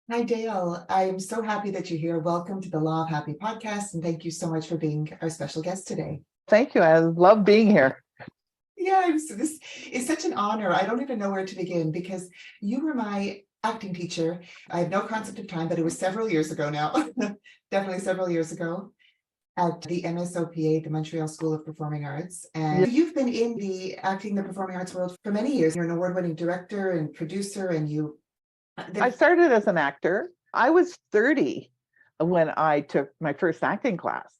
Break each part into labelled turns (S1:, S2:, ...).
S1: Hi, Dale. I'm so happy that you're here. Welcome to the Law of Happy podcast, and thank you so much for being our special guest today.
S2: Thank you. I love being here.
S1: Yeah, this is such an honor. I don't even know where to begin because you were my acting teacher. I have no concept of time, but it was several years ago now. Definitely several years ago at the MSOPA, the Montreal School of Performing Arts. And you've been in the acting, the performing arts world for many years. You're an award-winning director and producer, and
S2: I started as an actor. I was 30 when I took my first acting class.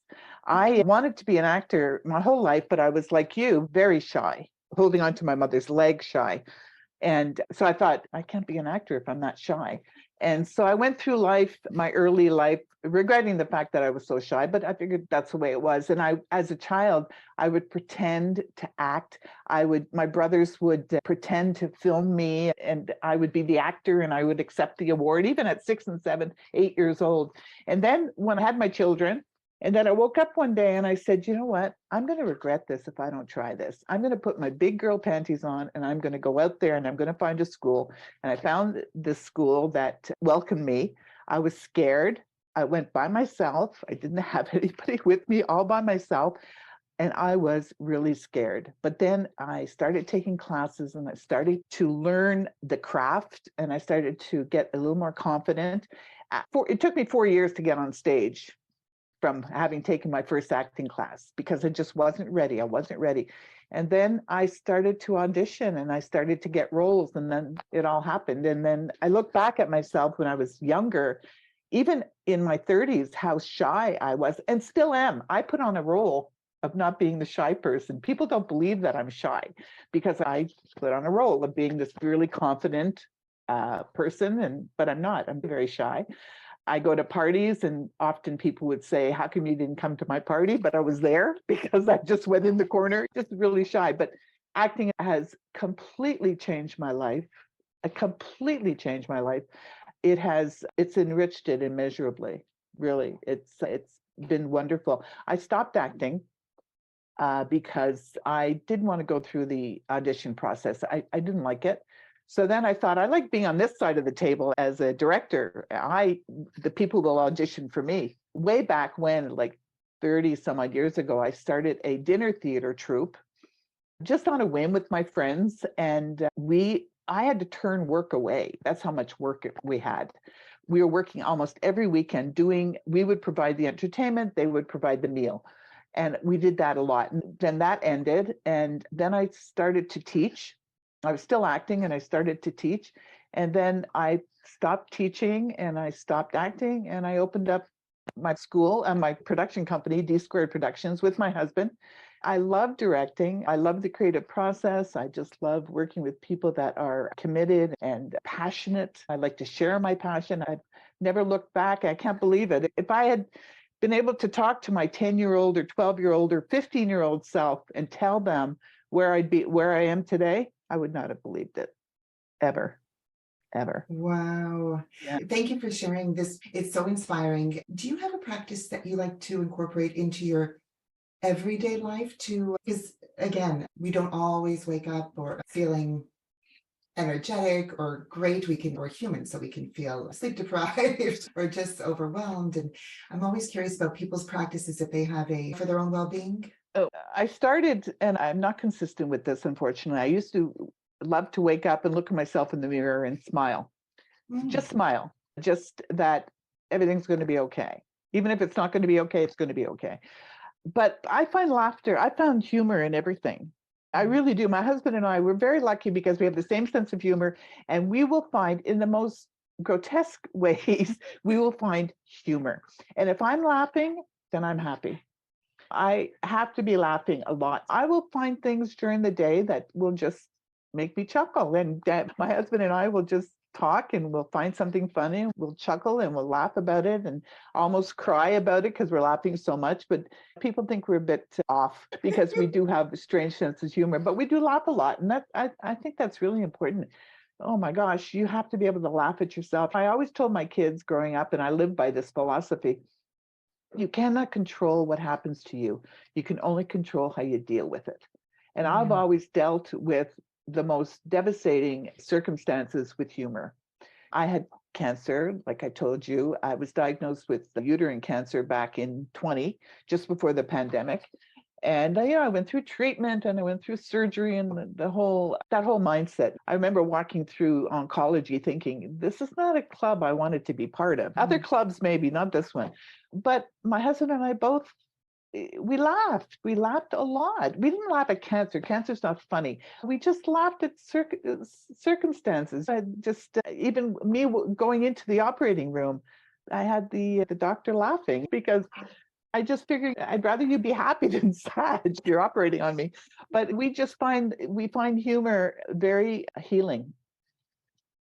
S2: I wanted to be an actor my whole life, but I was like you, very shy, holding on to my mother's leg shy. And so I thought, I can't be an actor if I'm not shy. And so I went through life, my early life, regretting the fact that I was so shy, but I figured that's the way it was. And as a child, I would pretend to act. My brothers would pretend to film me, and I would be the actor and I would accept the award, even at 6 and 7, 8 years old. And then when I had my children, and then I woke up one day and I said, you know what? I'm going to regret this if I don't try this. I'm going to put my big girl panties on and I'm going to go out there and I'm going to find a school. And I found this school that welcomed me. I was scared. I went by myself. I didn't have anybody with me, all by myself. And I was really scared. But then I started taking classes and I started to learn the craft and I started to get a little more confident. It took me 4 years to get on stage from having taken my first acting class because I just wasn't ready. I wasn't ready. And then I started to audition and I started to get roles and then it all happened. And then I look back at myself when I was younger, even in my 30s, how shy I was and still am. I put on a role of not being the shy person. People don't believe that I'm shy because I put on a role of being this really confident person, but I'm not. I'm very shy. I go to parties and often people would say, how come you didn't come to my party? But I was there because I just went in the corner, just really shy. But acting has completely changed my life. It completely changed my life. It's enriched it immeasurably. Really, it's been wonderful. I stopped acting because I didn't want to go through the audition process. I didn't like it. So then I thought, I like being on this side of the table as a director. The people will audition for me. Way back when, like 30 some odd years ago, I started a dinner theater troupe just on a whim with my friends. And I had to turn work away. That's how much work we had. We were working almost every weekend we would provide the entertainment, they would provide the meal. And we did that a lot. And then that ended. And then I started to teach. I was still acting and I started to teach. And then I stopped teaching and I stopped acting and I opened up my school and my production company, D Squared Productions, with my husband. I love directing. I love the creative process. I just love working with people that are committed and passionate. I like to share my passion. I've never looked back. I can't believe it. If I had been able to talk to my 10-year-old or 12-year-old or 15-year-old self and tell them where I am today, I would not have believed it ever.
S1: Wow.
S2: Yeah.
S1: Thank you for sharing this. It's so inspiring. Do you have a practice that you like to incorporate into your everyday life too? Because again, we don't always wake up or feeling energetic or great. We're human, so we can feel sleep deprived or just overwhelmed. And I'm always curious about people's practices if they have for their own well-being.
S2: Oh, I started, and I'm not consistent with this, unfortunately. I used to love to wake up and look at myself in the mirror and smile. Just smile. Just that everything's going to be okay. Even if it's not going to be okay, it's going to be okay. But I found humor in everything. I really do. My husband and I, we're very lucky because we have the same sense of humor, and we will find in the most grotesque ways, we will find humor. And if I'm laughing, then I'm happy. I have to be laughing a lot. I will find things during the day that will just make me chuckle. And my husband and I will just talk and we'll find something funny. We'll chuckle and we'll laugh about it and almost cry about it because we're laughing so much. But people think we're a bit off because we do have a strange sense of humor, but we do laugh a lot. And I think that's really important. Oh my gosh, you have to be able to laugh at yourself. I always told my kids growing up, and I live by this philosophy, you cannot control what happens to you. You can only control how you deal with it. And I've always dealt with the most devastating circumstances with humor. I had cancer, like I told you. I was diagnosed with uterine cancer back in 20, just before the pandemic. And I went through treatment and I went through surgery and that whole mindset. I remember walking through oncology thinking, this is not a club I wanted to be part of. Other clubs, maybe, not this one. But my husband and I both, we laughed. We laughed a lot. We didn't laugh at cancer. Cancer's not funny. We just laughed at circumstances. I just, even me going into the operating room, I had the doctor laughing because I just figured I'd rather you be happy than sad. You're operating on me. But we find humor very healing,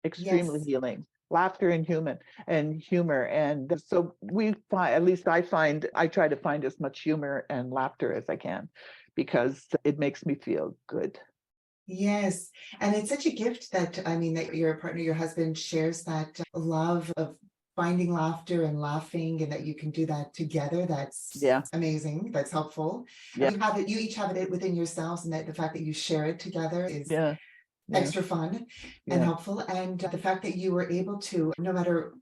S2: extremely
S1: Yes.
S2: healing. Laughter and humor. And so at least I try to find as much humor and laughter as I can because it makes me feel good.
S1: Yes. And it's such a gift that, I mean, that your partner, your husband shares that love of finding laughter and laughing, and that you can do that together. That's
S2: Yeah.
S1: amazing. That's helpful.
S2: Yeah.
S1: And you each have it within yourselves, and that the fact that you share it together is
S2: Yeah.
S1: extra fun and helpful. And the fact that you were able to, no matter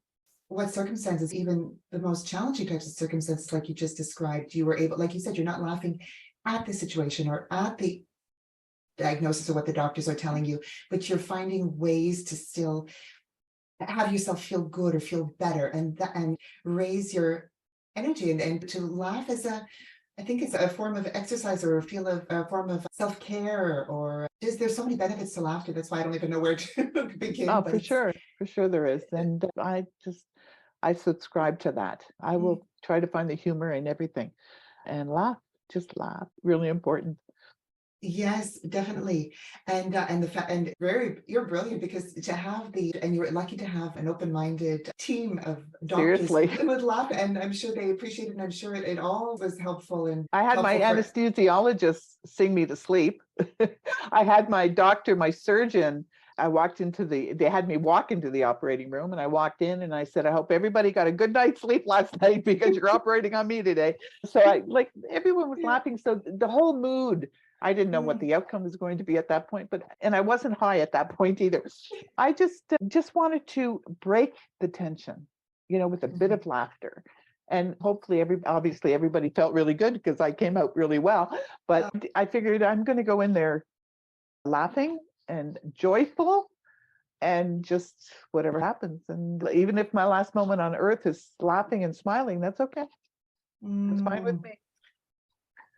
S1: what circumstances, even the most challenging types of circumstances, like you just described, you were able, like you said, you're not laughing at the situation or at the diagnosis or what the doctors are telling you, but you're finding ways to still have yourself feel good or feel better, and raise your energy, and to laugh is I think it's a form of exercise, or a form of self-care, or there's so many benefits to laughter. That's why I don't even know where to begin.
S2: Oh,
S1: But
S2: for sure there is. And I subscribe to that. I will try to find the humor in everything and laugh, just laugh. Really important.
S1: yes, definitely. And the fact, and you're brilliant, because to have and you're lucky to have an open-minded team of doctors
S2: Seriously.
S1: who would laugh, and I'm sure they appreciate it, and I'm sure it all was helpful and
S2: I had my
S1: helpful for.
S2: anesthesiologist sing me to sleep. I had my doctor, my surgeon. They had me walk into the operating room, and I walked in and I said, I hope everybody got a good night's sleep last night because you're operating on me today. So everyone was laughing. So the whole mood, I didn't know what the outcome was going to be at that point, and I wasn't high at that point either. I just wanted to break the tension, with a bit of laughter. And hopefully obviously everybody felt really good because I came out really well. But I figured I'm going to go in there laughing and joyful and just whatever happens. And even if my last moment on earth is laughing and smiling, that's okay. It's fine with me.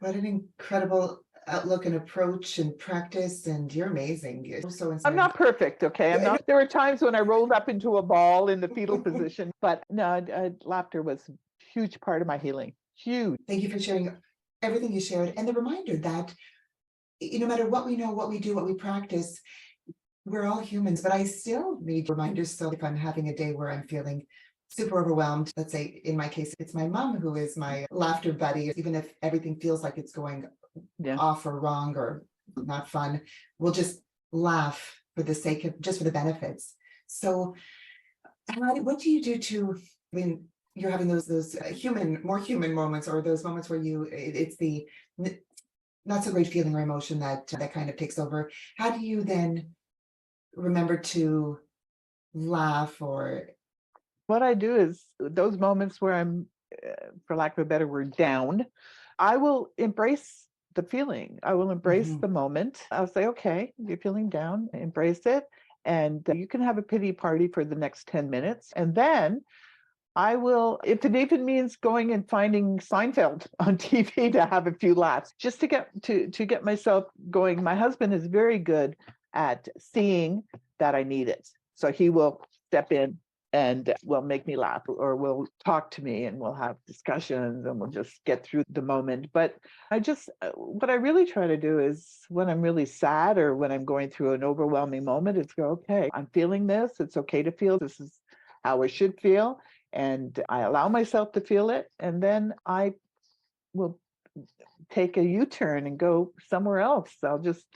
S1: What an incredible outlook and approach and practice, and you're amazing. You're so
S2: I'm
S1: inspiring.
S2: not perfect, okay? I'm not. There were times when I rolled up into a ball in the fetal position, but no, laughter was a huge part of my healing. Huge.
S1: Thank you for sharing everything you shared, and the reminder that no matter what we know, what we do, what we practice, we're all humans. But I still need reminders. So if I'm having a day where I'm feeling super overwhelmed, let's say in my case, it's my mom who is my laughter buddy. Even if everything feels like it's going off or wrong or not fun, we'll just laugh for the sake of, just for the benefits. So what do you do when you're having those more human moments, or those moments where it's the not so great feeling or emotion that kind of takes over? How do you then remember to laugh? Or
S2: what I do is those moments where I'm, for lack of a better word, down, I will embrace the feeling. I will embrace the moment. I'll say, okay, you're feeling down, embrace it. And you can have a pity party for the next 10 minutes. And then I will, if it even means going and finding Seinfeld on TV to have a few laughs, just to get myself going. My husband is very good at seeing that I need it. So he will step in and will make me laugh, or will talk to me, and we'll have discussions, and we'll just get through the moment. But what I really try to do is, when I'm really sad or when I'm going through an overwhelming moment, is go, okay, I'm feeling this. It's okay to feel. This is how I should feel. And I allow myself to feel it. And then I will take a U-turn and go somewhere else. I'll just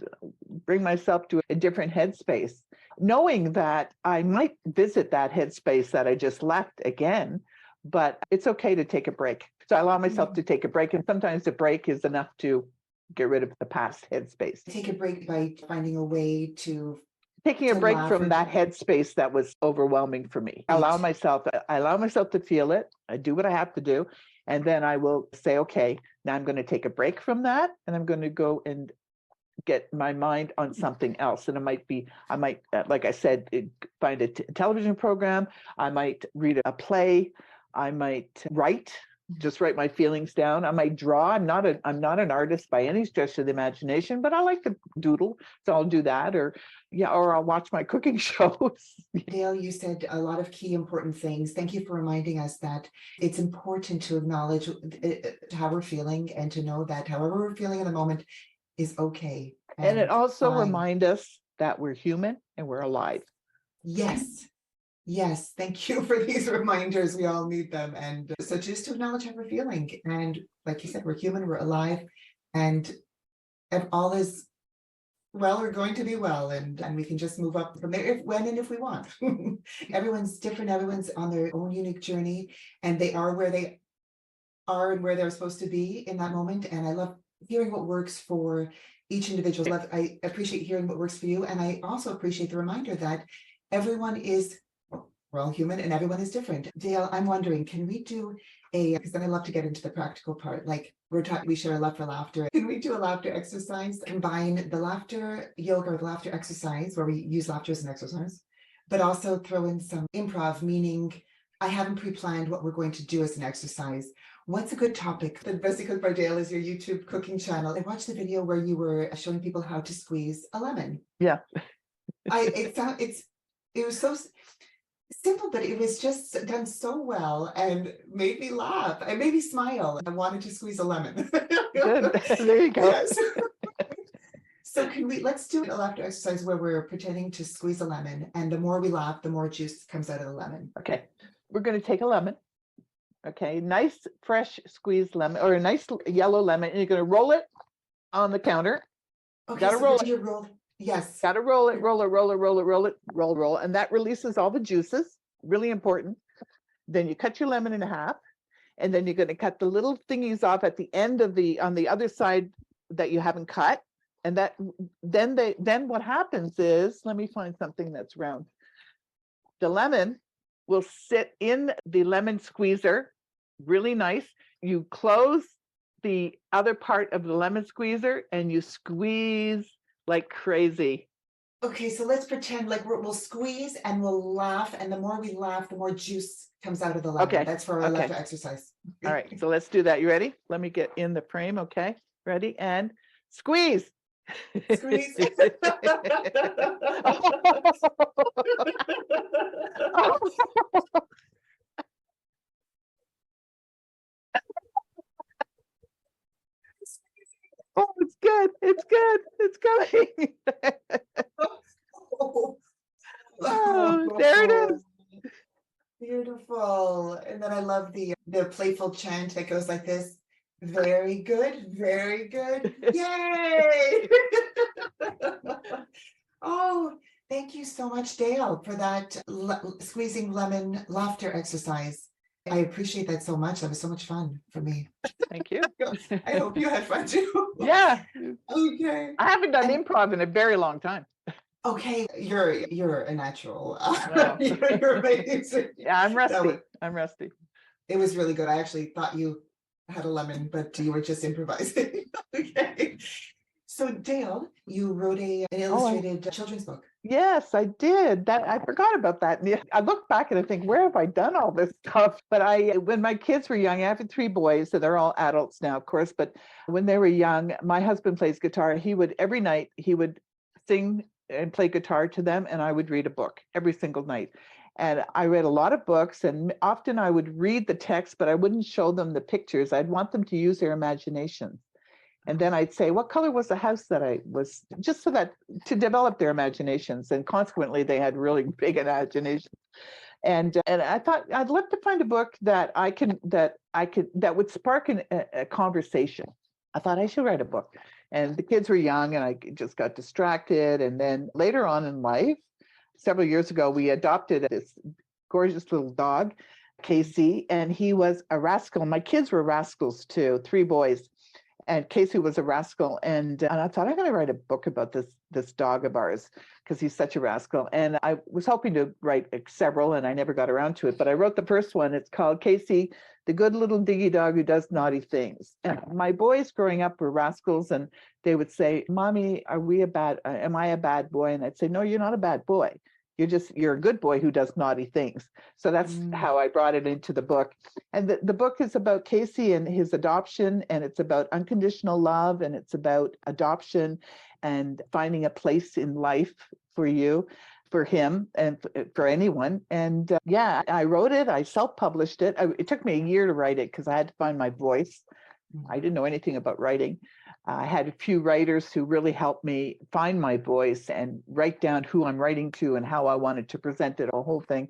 S2: bring myself to a different headspace, knowing that I might visit that headspace that I just left again, but it's okay to take a break. So I allow myself to take a break. And sometimes a break is enough to get rid of the past headspace.
S1: Take a break by finding a way to
S2: taking a
S1: to
S2: break
S1: laugh
S2: from
S1: or
S2: that headspace that was overwhelming for me.
S1: Right.
S2: I allow myself to feel it. I do what I have to do. And then I will say, okay, now I'm going to take a break from that. And I'm going to go and get my mind on something else. And I might, like I said, find a television program. I might read a play. I might just write my feelings down. I might draw. I'm not an artist by any stretch of the imagination, but I like to doodle. So I'll do that, or I'll watch my cooking shows.
S1: Dale, you said a lot of key important things. Thank you for reminding us that it's important to acknowledge how we're feeling and to know that however we're feeling in the moment is okay.
S2: And it also
S1: fine.
S2: reminds us that we're human and we're alive.
S1: Yes. Yes, thank you for these reminders. We all need them. And so just to acknowledge how we're feeling. And like you said, we're human, we're alive, and all is well or going to be well. And we can just move up from there if we want. Everyone's different, everyone's on their own unique journey, and they are where they are and where they're supposed to be in that moment. And I love hearing what works for each individual. I appreciate hearing what works for you. And I also appreciate the reminder that we're all human and everyone is different. Dale, I'm wondering, can we do because then I love to get into the practical part. Like we share a love for laughter. Can we do a laughter exercise? Combine the laughter yoga or the laughter exercise where we use laughter as an exercise, but also throw in some improv, meaning I haven't pre-planned what we're going to do as an exercise. What's a good topic? The Best Cook by Dale is your YouTube cooking channel. I watched the video where you were showing people how to squeeze a lemon.
S2: Yeah.
S1: It was so simple, but it was just done so well and made me laugh. It made me smile. I wanted to squeeze a lemon.
S2: Good. There you go.
S1: Yes. So let's do a laughter exercise where we're pretending to squeeze a lemon, and the more we laugh, the more juice comes out of the lemon.
S2: Okay. We're going to take a lemon. Okay. Nice fresh squeezed lemon, or a nice yellow lemon, and you're going to roll it on the counter.
S1: Okay.
S2: Gotta
S1: So
S2: roll
S1: it. Roll. Yes.
S2: Got to roll it, and that releases all the juices. Really important. Then you cut your lemon in half, and then you're going to cut the little thingies off at the end on the other side that you haven't cut. And then what happens is, let me find something that's round. The lemon will sit in the lemon squeezer, really nice. You close the other part of the lemon squeezer and you squeeze like crazy.
S1: Okay, so let's pretend like we'll squeeze and we'll laugh, and the more we laugh, the more juice comes out of the lemon.
S2: Okay.
S1: That's for our laughter exercise.
S2: All right, so let's do that. You ready? Let me get in the frame. Okay, ready? And squeeze.
S1: Squeeze.
S2: Oh, it's good. It's good. It's coming. Oh, there it is.
S1: Beautiful. And then I love the playful chant that goes like this. Very good. Very good. Yay. Oh, thank you so much, Dale, for that squeezing lemon laughter exercise. I appreciate that so much. That was so much fun for me.
S2: Thank you.
S1: I hope you had fun too.
S2: Yeah.
S1: Okay.
S2: I haven't done improv in a very long time.
S1: Okay, you're a natural.
S2: No.
S1: You're amazing.
S2: Yeah, I'm rusty. I'm rusty.
S1: It was really good. I actually thought you had a lemon, but you were just improvising. Okay. So Dale, you wrote an illustrated children's book.
S2: Yes, I did. I forgot about that. And I look back and I think, where have I done all this stuff? But when my kids were young, I have 3 boys, so they're all adults now, of course. But when they were young, my husband plays guitar. Every night he would sing and play guitar to them, and I would read a book every single night. And I read a lot of books, and often I would read the text, but I wouldn't show them the pictures. I'd want them to use their imagination. And then I'd say, what color was the house that I was, just so that to develop their imaginations. And consequently, they had really big imagination. And I thought I'd love to find a book that would spark a conversation. I thought I should write a book. And the kids were young, and I just got distracted. And then later on in life, several years ago, we adopted this gorgeous little dog, Casey, and he was a rascal. My kids were rascals too, 3 boys. And Casey was a rascal. And I thought, I'm going to write a book about this dog of ours because he's such a rascal. And I was hoping to write several, and I never got around to it. But I wrote the first one. It's called Casey, the good little diggy dog who does naughty things. And my boys growing up were rascals, and they would say, Mommy, am I a bad boy? And I'd say, no, you're not a bad boy. You're a good boy who does naughty things. So that's how I brought it into the book. And the book is about Casey and his adoption, and it's about unconditional love, and it's about adoption and finding a place in life for you, for him, and for anyone. And I wrote it. I self-published it. It took me a year to write it because I had to find my voice. I didn't know anything about writing. I had a few writers who really helped me find my voice and write down who I'm writing to and how I wanted to present it, a whole thing.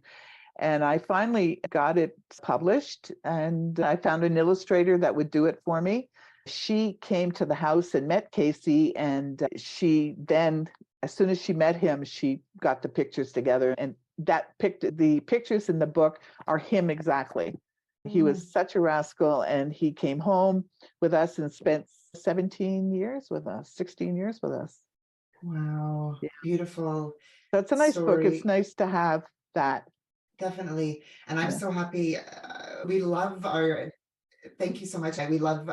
S2: And I finally got it published, and I found an illustrator that would do it for me. She came to the house and met Casey, and she then, as soon as she met him, she got the pictures together, and the pictures in the book are him exactly. He was such a rascal, and he came home with us and spent 16 years with us.
S1: Wow.
S2: Yeah.
S1: Beautiful.
S2: That's a nice
S1: story.
S2: book. It's nice to have that.
S1: Definitely. And I'm
S2: Yeah.
S1: so happy. We love thank you so much. We love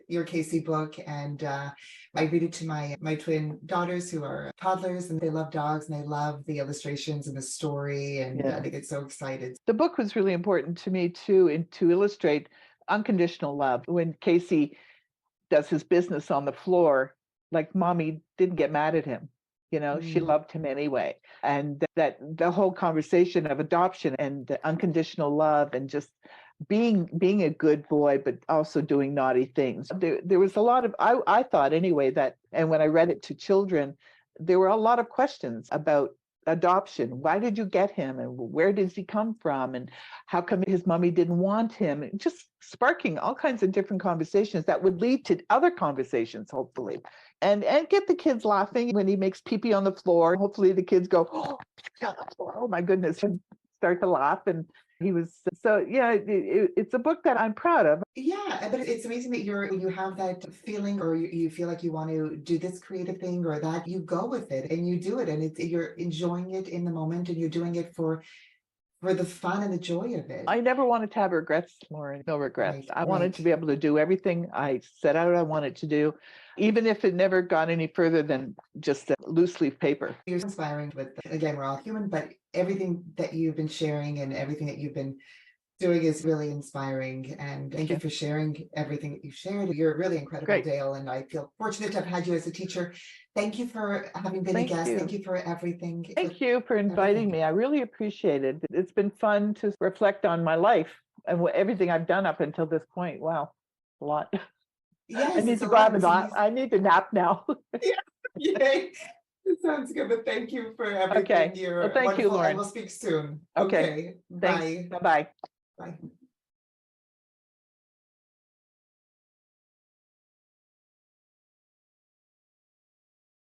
S1: your Casey book. And I read it to my twin daughters who are toddlers, and they love dogs, and they love the illustrations and the story. And they get so excited.
S2: The book was really important to me too, and to illustrate unconditional love. When Casey does his business on the floor, like Mommy didn't get mad at him. She loved him anyway. And that the whole conversation of adoption and unconditional love and just being a good boy, but also doing naughty things. There was a lot of, I thought anyway, that, and when I read it to children, there were a lot of questions about adoption. Why did you get him? And where does he come from? And how come his mommy didn't want him? And just sparking all kinds of different conversations that would lead to other conversations, hopefully. And get the kids laughing when he makes pee-pee on the floor. Hopefully the kids go, oh my goodness, and start to laugh. And he was, so yeah, it's a book that I'm proud of.
S1: Yeah, but it's amazing that you have that feeling, or you feel like you want to do this creative thing, or that you go with it and you do it, and you're enjoying it in the moment, and you're doing it for the fun and the joy of it.
S2: I never wanted to have regrets, Lauren. No regrets.
S1: Right,
S2: I wanted to be able to do everything I set out I wanted to do, even if it never got any further than just a loose leaf paper.
S1: You're inspiring with, again, we're all human, but everything that you've been sharing and everything that you've been doing is really inspiring. And thank you for sharing everything that you've shared. You're really incredible, Dale, and I feel fortunate to have had you as a teacher. Thank you for having been a guest. Thank you for everything.
S2: Thank you for inviting me. I really appreciate it. It's been fun to reflect on my life and everything I've done up until this point. Wow, a lot.
S1: Yes,
S2: I need to go have a nap. I need to nap now.
S1: Yay. It sounds good, but thank you for everything.
S2: Okay. Well, thank you, Lauren.
S1: And we'll speak soon.
S2: Okay.
S1: Bye.
S2: Bye-bye.
S1: Bye.